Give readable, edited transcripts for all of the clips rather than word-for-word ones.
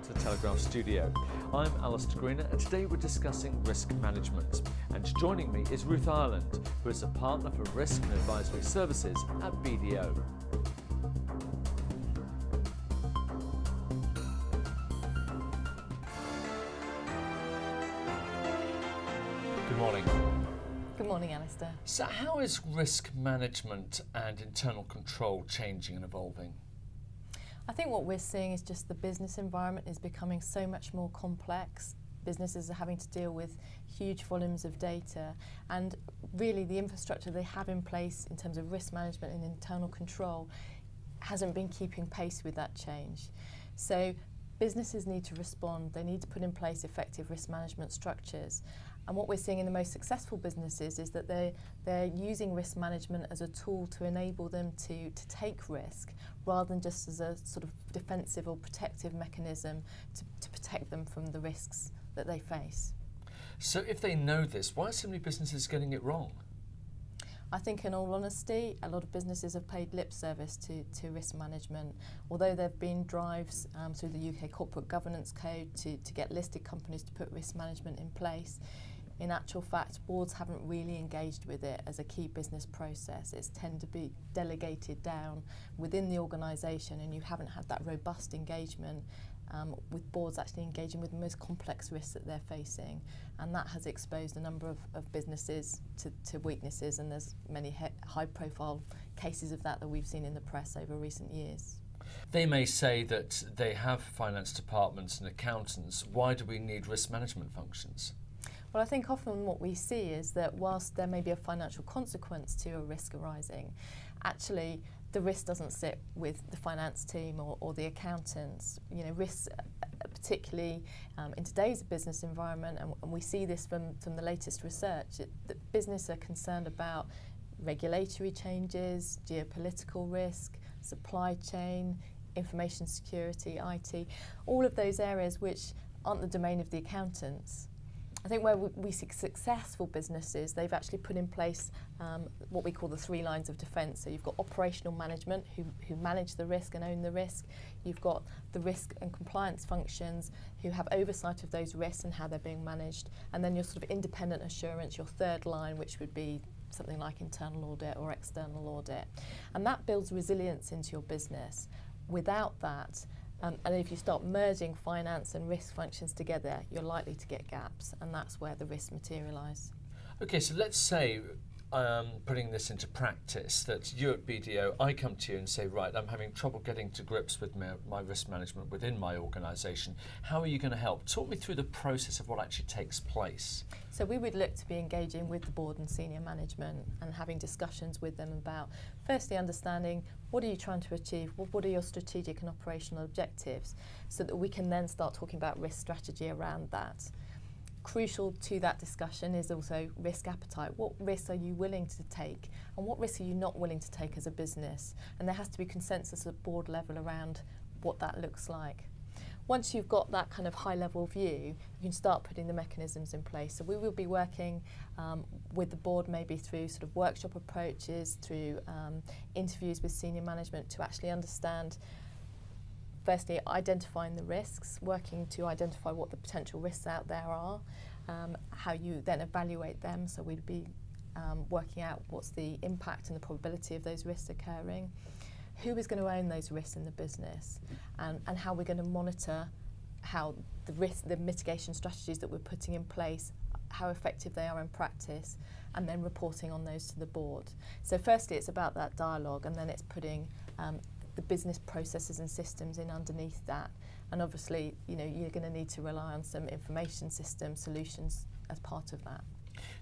to the Telegraph studio. I'm Alistair Greener and today we're discussing risk management. And joining me is Ruth Ireland, who is a partner for risk and advisory services at BDO. Good morning. Good morning, Alistair. So how is risk management and internal control changing and evolving? I think what we're seeing is just the business environment is becoming so much more complex. Businesses are having to deal with huge volumes of data, and really the infrastructure they have in place in terms of risk management and internal control hasn't been keeping pace with that change. So businesses need to respond. They need to put in place effective risk management structures. And what we're seeing in the most successful businesses is that they're using risk management as a tool to enable them to take risk, rather than just as a sort of defensive or protective mechanism to protect them from the risks that they face. So if they know this, why are so many businesses getting it wrong? I think in all honesty, a lot of businesses have paid lip service to risk management. Although there have been drives through the UK Corporate Governance Code to get listed companies to put risk management in place, in actual fact, boards haven't really engaged with it as a key business process. It's tend to be delegated down within the organisation, and you haven't had that robust engagement with boards actually engaging with the most complex risks that they're facing. And that has exposed a number of businesses to weaknesses, and there's many high-profile cases of that we've seen in the press over recent years. They may say that they have finance departments and accountants. Why do we need risk management functions? Well, I think often what we see is that whilst there may be a financial consequence to a risk arising, actually the risk doesn't sit with the finance team or the accountants. You know, risks, particularly in today's business environment, and we see this from the latest research, that business are concerned about regulatory changes, geopolitical risk, supply chain, information security, IT, all of those areas which aren't the domain of the accountants. I think where we see successful businesses, they've actually put in place what we call the 3 lines of defence. So you've got operational management, who manage the risk and own the risk. You've got the risk and compliance functions, who have oversight of those risks and how they're being managed. And then your sort of independent assurance, your 3rd line, which would be something like internal audit or external audit. And that builds resilience into your business. Without that, and if you start merging finance and risk functions together, you're likely to get gaps, and that's where the risks materialise. Okay, so let's say, putting this into practice, that you at BDO, I come to you and say, right, I'm having trouble getting to grips with my risk management within my organisation. How are you going to help? Talk me through the process of what actually takes place. So we would look to be engaging with the board and senior management and having discussions with them about, firstly, understanding what are you trying to achieve, what are your strategic and operational objectives, so that we can then start talking about risk strategy around that. Crucial to that discussion is also risk appetite. What risks are you willing to take, and what risks are you not willing to take as a business? And there has to be consensus at board level around what that looks like. Once you've got that kind of high-level view, you can start putting the mechanisms in place. So we will be working with the board maybe through sort of workshop approaches, through interviews with senior management to actually understand, firstly, identifying the risks, working to identify what the potential risks out there are, how you then evaluate them. So we'd be working out what's the impact and the probability of those risks occurring, who is going to own those risks in the business, and how we're going to monitor how the mitigation strategies that we're putting in place, how effective they are in practice, and then reporting on those to the board. So firstly, it's about that dialogue, and then it's putting the business processes and systems in underneath that. And obviously, you know, you're going to need to rely on some information system solutions as part of that.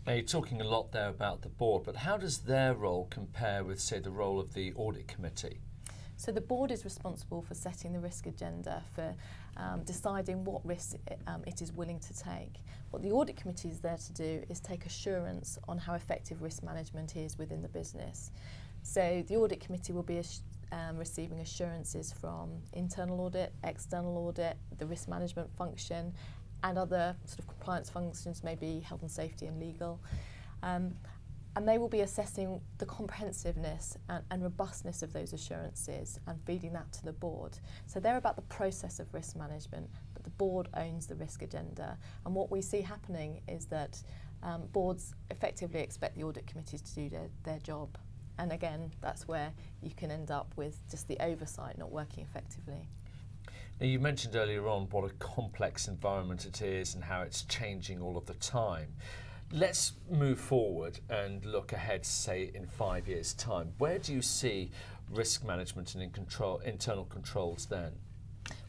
Now, you're talking a lot there about the board, but how does their role compare with, say, the role of the audit committee? So the board is responsible for setting the risk agenda, for deciding what risks it is willing to take. What the audit committee is there to do is take assurance on how effective risk management is within the business. So the audit committee will be receiving assurances from internal audit, external audit, the risk management function, and other sort of compliance functions, maybe health and safety and legal. And they will be assessing the comprehensiveness and robustness of those assurances and feeding that to the board. So they're about the process of risk management, but the board owns the risk agenda. And what we see happening is that boards effectively expect the audit committees to do their job. And again, that's where you can end up with just the oversight not working effectively. Now, you mentioned earlier on what a complex environment it is and how it's changing all of the time. Let's move forward and look ahead, say, in 5 years' time. Where do you see risk management and internal controls then?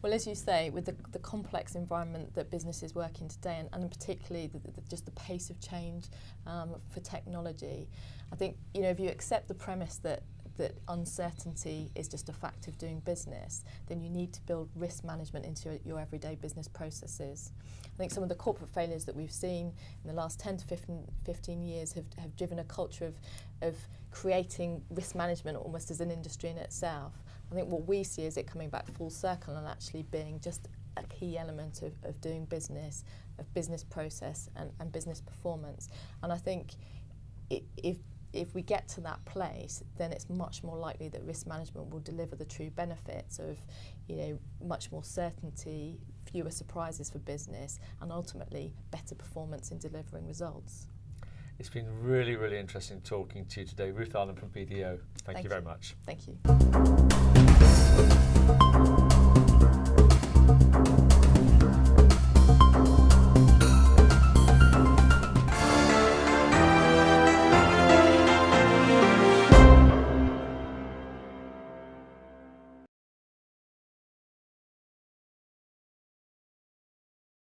Well, as you say, with the complex environment that businesses work in today, and particularly just the pace of change for technology, I think, if you accept the premise that uncertainty is just a fact of doing business, then you need to build risk management into your everyday business processes. I think some of the corporate failures that we've seen in the last 10 to 15 years have driven a culture of creating risk management almost as an industry in itself. I think what we see is it coming back full circle and actually being just a key element of doing business, of business process and business performance. And I think if we get to that place, then it's much more likely that risk management will deliver the true benefits of, much more certainty, fewer surprises for business, and ultimately better performance in delivering results. It's been really, really interesting talking to you today. Ruth Ireland from BDO. Thank you very much. Thank you.